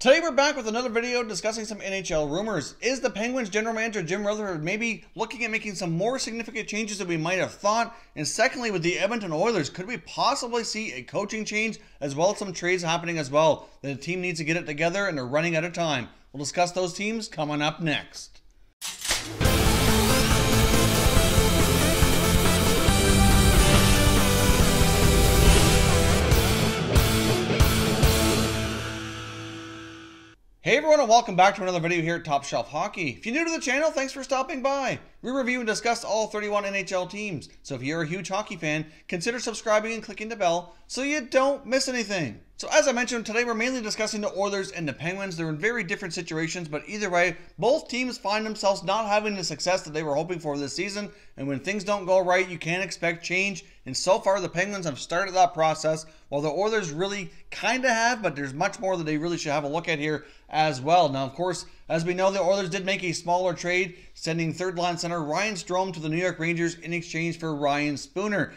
Today we're back with another video discussing some NHL rumors. Is the Penguins general manager Jim Rutherford maybe looking at making some more significant changes than we might have thought? And secondly, with the Edmonton Oilers, could we possibly see a coaching change as well as some trades happening as well? The team needs to get it together and they're running out of time. We'll discuss those teams coming up next. Hey everyone, and welcome back to another video here at Top Shelf Hockey. If you're new to the channel, thanks for stopping by. We review and discuss all 31 NHL teams, so if you're a huge hockey fan, consider subscribing and clicking the bell so you don't miss anything. So as I mentioned, today we're mainly discussing the Oilers and the Penguins. They're in very different situations, but either way, both teams find themselves not having the success that they were hoping for this season, and when things don't go right, you can't expect change. And so far, the Penguins have started that process, while the Oilers really kind of have, but there's much more that they really should have a look at here as well. Now, of course, as we know, the Oilers did make a smaller trade, sending third-line center Ryan Strome to the New York Rangers in exchange for Ryan Spooner.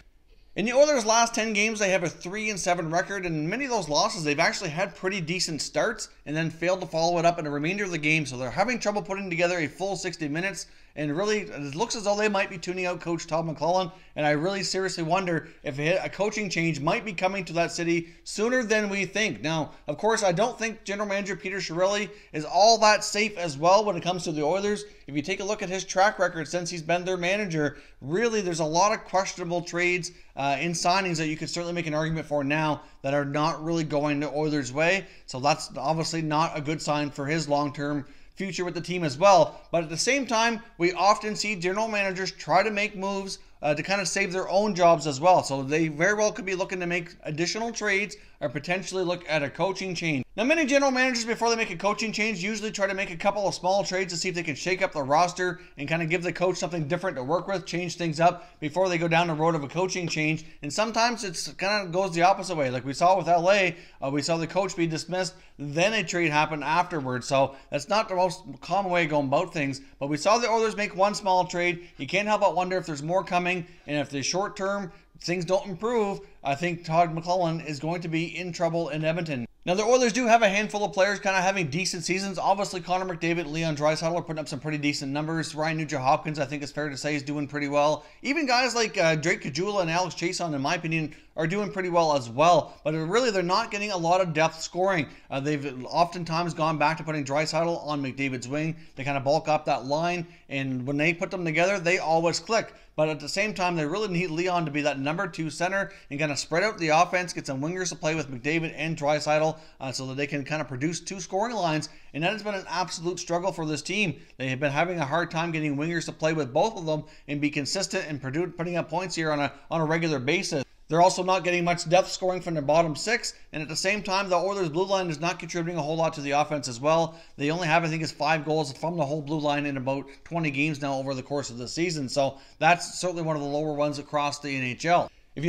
In the Oilers' last 10 games, they have a 3-7 record, and many of those losses, they've actually had pretty decent starts and then failed to follow it up in the remainder of the game, so they're having trouble putting together a full 60 minutes, and really, it looks as though they might be tuning out Coach Todd McLellan, and I really seriously wonder if a coaching change might be coming to that city sooner than we think. Now, of course, I don't think General Manager Peter Chiarelli is all that safe as well when it comes to the Oilers. If you take a look at his track record since he's been their manager, really, there's a lot of questionable trades in signings that you could certainly make an argument for now that are not really going the Oilers' way. So that's obviously not a good sign for his long-term future with the team as well. But at the same time, we often see general managers try to make moves to kind of save their own jobs as well. So they very well could be looking to make additional trades or potentially look at a coaching change. Now, many general managers, before they make a coaching change, usually try to make a couple of small trades to see if they can shake up the roster and kind of give the coach something different to work with, change things up before they go down the road of a coaching change. And sometimes it's kind of goes the opposite way. Like we saw with LA, we saw the coach be dismissed, then a trade happened afterwards. So that's not the most common way of going about things. But we saw the Oilers make one small trade. You can't help but wonder if there's more coming, and if the short term things don't improve, I think Todd McLellan is going to be in trouble in Edmonton. Now, the Oilers do have a handful of players kind of having decent seasons. Obviously, Connor McDavid, Leon Draisaitl are putting up some pretty decent numbers. Ryan Nugent-Hopkins, I think it's fair to say, is doing pretty well. Even guys like Drake Caggiula and Alex Chiasson, in my opinion, are doing pretty well as well. But really, they're not getting a lot of depth scoring. They've oftentimes gone back to putting Draisaitl on McDavid's wing. They kind of bulk up that line, and when they put them together, they always click. But at the same time, they really need Leon to be that number 2 center and kind of spread out the offense, get some wingers to play with McDavid and Draisaitl so that they can kind of produce 2 scoring lines. And that has been an absolute struggle for this team. They have been having a hard time getting wingers to play with both of them and be consistent and putting up points here on a regular basis. They're also not getting much depth scoring from their bottom 6, and at the same time, the Oilers' blue line is not contributing a whole lot to the offense as well. They only have, I think, 5 goals from the whole blue line in about 20 games now over the course of the season, so that's certainly one of the lower ones across the NHL. If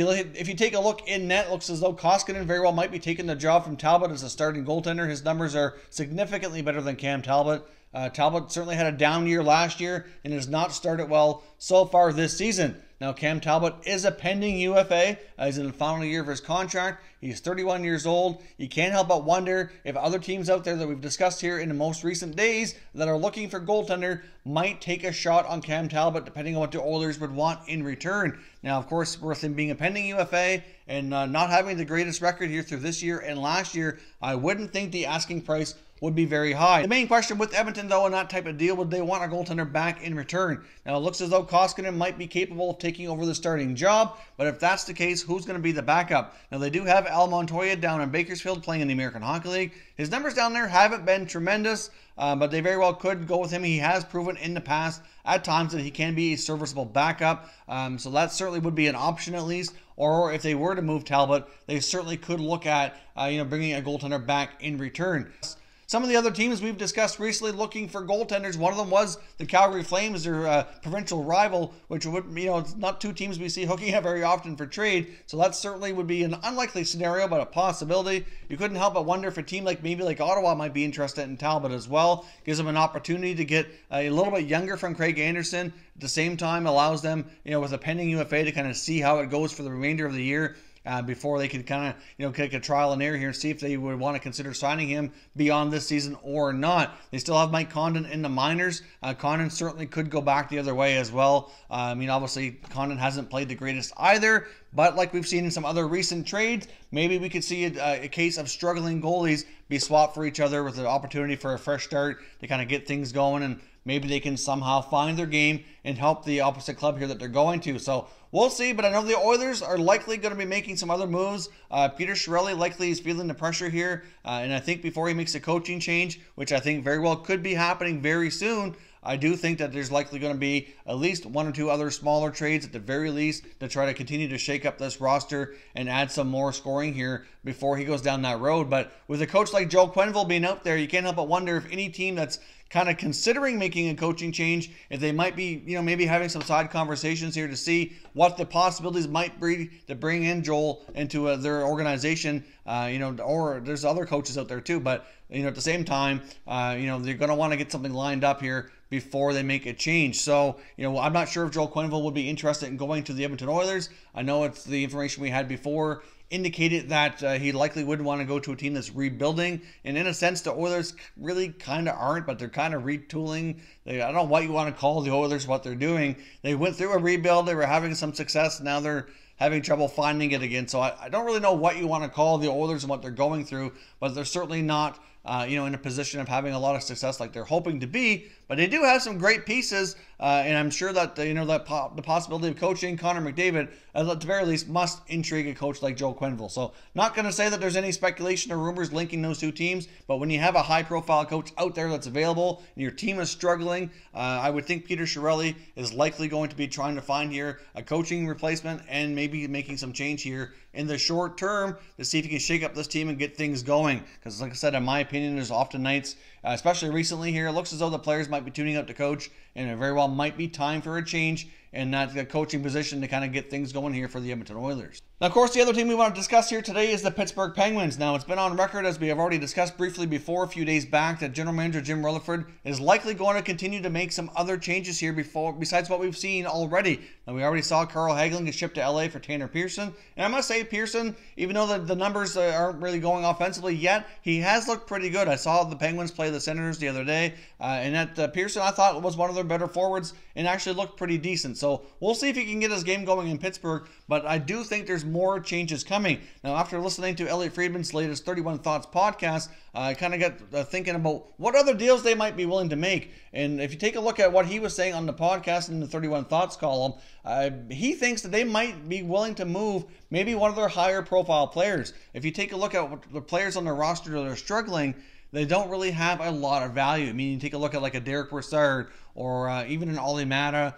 you take a look in net, it looks as though Koskinen very well might be taking the job from Talbot as a starting goaltender. His numbers are significantly better than Cam Talbot. Talbot certainly had a down year last year and has not started well so far this season. Now, Cam Talbot is a pending UFA. He's in the final year of his contract. He's 31 years old. You can't help but wonder if other teams out there that we've discussed here in the most recent days that are looking for goaltender might take a shot on Cam Talbot, depending on what the Oilers would want in return. Now, of course, with him being a pending UFA and not having the greatest record here through this year and last year, I wouldn't think the asking price would be very high. The main question with Edmonton, though, and that type of deal, would they want a goaltender back in return? Now, it looks as though Koskinen might be capable of taking over the starting job, but if that's the case, who's going to be the backup? Now, they do have Al Montoya down in Bakersfield playing in the American Hockey League. His numbers down there haven't been tremendous, but they very well could go with him. He has proven in the past at times that he can be a serviceable backup, so that certainly would be an option at least. Or if they were to move Talbot, they certainly could look at bringing a goaltender back in return. Some of the other teams we've discussed recently looking for goaltenders, one of them was the Calgary Flames, their provincial rival, which would, it's not 2 teams we see hooking up very often for trade. So that certainly would be an unlikely scenario, but a possibility. You couldn't help but wonder if a team maybe like Ottawa might be interested in Talbot as well. Gives them an opportunity to get a little bit younger from Craig Anderson. At the same time, allows them, with a pending UFA to kind of see how it goes for the remainder of the year. before they could kind of take a trial and error here and see if they would want to consider signing him beyond this season or not. They still have Mike Condon in the minors. Condon certainly could go back the other way as well. Obviously Condon hasn't played the greatest either, but like we've seen in some other recent trades, maybe we could see a case of struggling goalies be swapped for each other with an opportunity for a fresh start to kind of get things going, and maybe they can somehow find their game and help the opposite club here that they're going to. So we'll see, but I know the Oilers are likely going to be making some other moves. Peter Chiarelli likely is feeling the pressure here, and I think before he makes a coaching change, which I think very well could be happening very soon, I do think that there's likely going to be at least one or two other smaller trades at the very least to try to continue to shake up this roster and add some more scoring here before he goes down that road. But with a coach like Joel Quenneville being out there, you can't help but wonder if any team that's kind of considering making a coaching change, if they might be, maybe having some side conversations here to see what the possibilities might be to bring in Joel into their organization, or there's other coaches out there too, but at the same time, they're going to want to get something lined up here before they make a change. So, I'm not sure if Joel Quenneville would be interested in going to the Edmonton Oilers. I know it's the information we had before indicated that he likely wouldn't want to go to a team that's rebuilding. And in a sense, the Oilers really kind of aren't, but they're kind of retooling. I don't know what you want to call the Oilers, what they're doing. They went through a rebuild. They were having some success. Now they're having trouble finding it again. So I don't really know what you want to call the Oilers and what they're going through, but they're certainly not in a position of having a lot of success like they're hoping to be. But they do have some great pieces, and I'm sure that the possibility of coaching Connor McDavid, at the very least, must intrigue a coach like Joel Quenneville. So not going to say that there's any speculation or rumors linking those two teams, but when you have a high-profile coach out there that's available and your team is struggling, I would think Peter Chiarelli is likely going to be trying to find here a coaching replacement and maybe making some change here in the short term to see if he can shake up this team and get things going. Because like I said, in my opinion, there's often nights, especially recently here, it looks as though the players might be tuning up to coach, and it very well might be time for a change in that coaching position to kind of get things going here for the Edmonton Oilers. Now, of course, the other team we want to discuss here today is the Pittsburgh Penguins. Now, it's been on record, as we have already discussed briefly before a few days back, that General Manager Jim Rutherford is likely going to continue to make some other changes here besides what we've seen already. Now, we already saw Carl Hagelin get shipped to LA for Tanner Pearson. And I must say, Pearson, even though the numbers aren't really going offensively yet, he has looked pretty good. I saw the Penguins play the Senators the other day, and that Pearson, I thought, was one of their better forwards and actually looked pretty decent. So we'll see if he can get his game going in Pittsburgh, but I do think there's more changes coming. Now, after listening to Elliot Friedman's latest 31 Thoughts podcast, I kind of got thinking about what other deals they might be willing to make. And if you take a look at what he was saying on the podcast in the 31 Thoughts column, he thinks that they might be willing to move maybe one of their higher profile players. If you take a look at the players on their roster that are struggling, they don't really have a lot of value. I mean, you take a look at like a Derek Brassard or even an Olli Mata,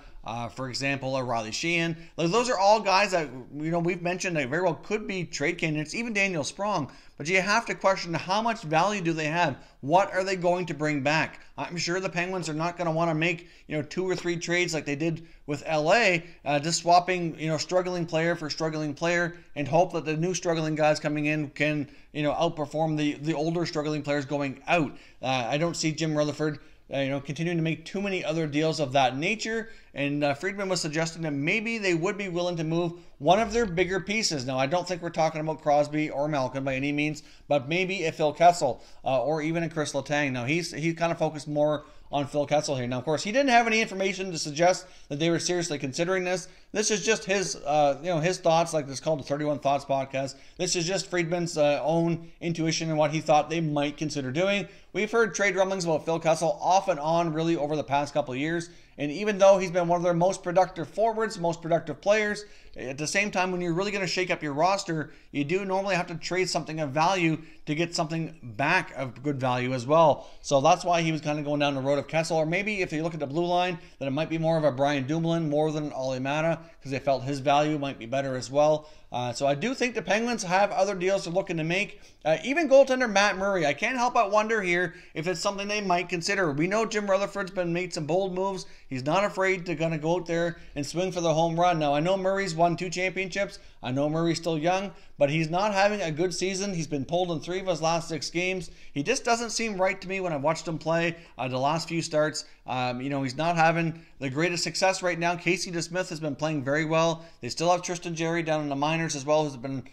for example, a Riley Sheehan. Those are all guys that we've mentioned that very well could be trade candidates, even Daniel Sprong. But you have to question how much value do they have? What are they going to bring back? I'm sure the Penguins are not going to want to make 2 or 3 trades like they did with LA, just swapping struggling player for struggling player and hope that the new struggling guys coming in can outperform the older struggling players going out. I don't see Jim Rutherford continuing to make too many other deals of that nature. And Friedman was suggesting that maybe they would be willing to move one of their bigger pieces. Now, I don't think we're talking about Crosby or Malkin by any means, but maybe a Phil Kessel or even a Chris Letang. Now, he's kind of focused more on Phil Kessel here. Now, of course, he didn't have any information to suggest that they were seriously considering this. This is just his, his thoughts, like it's called the 31 Thoughts podcast. This is just Friedman's own intuition and what he thought they might consider doing. We've heard trade rumblings about Phil Kessel off and on really over the past couple of years. And even though he's been one of their most productive forwards, most productive players, at the same time, when you're really going to shake up your roster, you do normally have to trade something of value to get something back of good value as well. So that's why he was kind of going down the road of Kessel. Or maybe if you look at the blue line, then it might be more of a Brian Dumoulin more than Olli Mata, because they felt his value might be better as well. So I do think the Penguins have other deals they're looking to make. Even goaltender Matt Murray, I can't help but wonder here if it's something they might consider. We know Jim Rutherford's made some bold moves He's not afraid to kind of go out there and swing for the home run. Now, I know Murray's won 2 championships. I know Murray's still young, but he's not having a good season. He's been pulled in 3 of his last 6 games. He just doesn't seem right to me when I've watched him play the last few starts. He's not having the greatest success right now. Casey DeSmith has been playing very well. They still have Tristan Jarry down in the minors as well, who's been,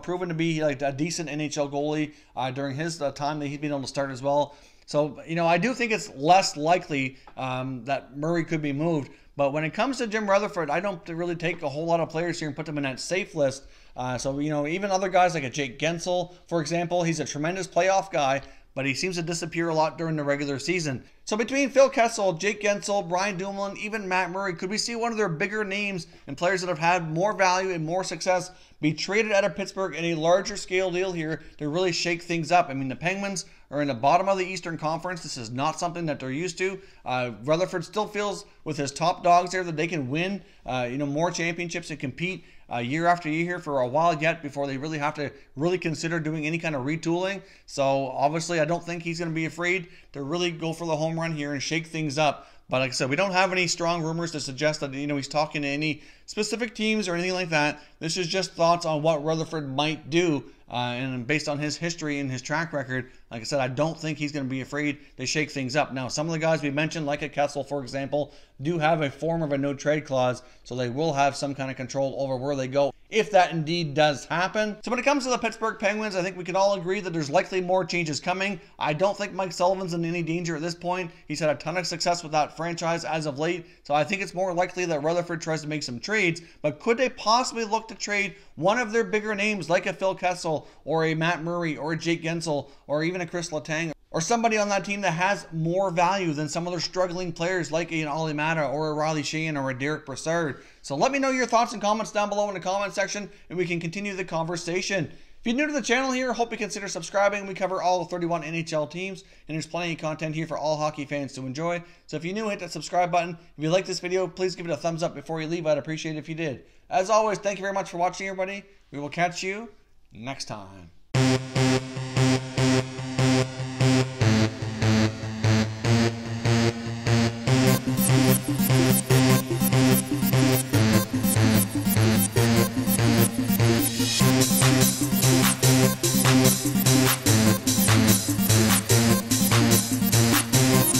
proven to be like a decent NHL goalie during his time that he's been able to start as well. So, I do think it's less likely that Murray could be moved. But when it comes to Jim Rutherford, I don't really take a whole lot of players here and put them in that safe list. Even other guys like a Jake Gensel, for example, he's a tremendous playoff guy, but he seems to disappear a lot during the regular season. So between Phil Kessel, Jake Gensel, Brian Dumoulin, even Matt Murray, could we see one of their bigger names and players that have had more value and more success be traded out of Pittsburgh in a larger scale deal here to really shake things up? I mean, the Penguins are in the bottom of the Eastern Conference. This is not something that they're used to. Rutherford still feels with his top dogs there that they can win, more championships and compete year after year here for a while yet before they really have to really consider doing any kind of retooling. So obviously, I don't think he's going to be afraid to really go for the home run here and shake things up. But like I said, we don't have any strong rumors to suggest that, he's talking to any specific teams or anything like that. This is just thoughts on what Rutherford might do. And based on his history and his track record, like I said, I don't think he's going to be afraid to shake things up. Now, some of the guys we mentioned, like a Kessel, for example, do have a form of a no-trade clause, so they will have some kind of control over where they go if that indeed does happen. So when it comes to the Pittsburgh Penguins, I think we can all agree that there's likely more changes coming. I don't think Mike Sullivan's in any danger at this point. He's had a ton of success with that franchise as of late, so I think it's more likely that Rutherford tries to make some trades. But could they possibly look to trade one of their bigger names like a Phil Kessel or a Matt Murray or a Jake Gensel or even a Chris Letang, or somebody on that team that has more value than some other struggling players like an Olli Mata or a Riley Sheehan or a Derek Brassard? So let me know your thoughts and comments down below in the comment section, and we can continue the conversation. If you're new to the channel here, hope you consider subscribing. We cover all 31 NHL teams, and there's plenty of content here for all hockey fans to enjoy. So if you're new, hit that subscribe button. If you like this video, please give it a thumbs up before you leave. I'd appreciate it if you did. As always, thank you very much for watching, everybody. We will catch you next time.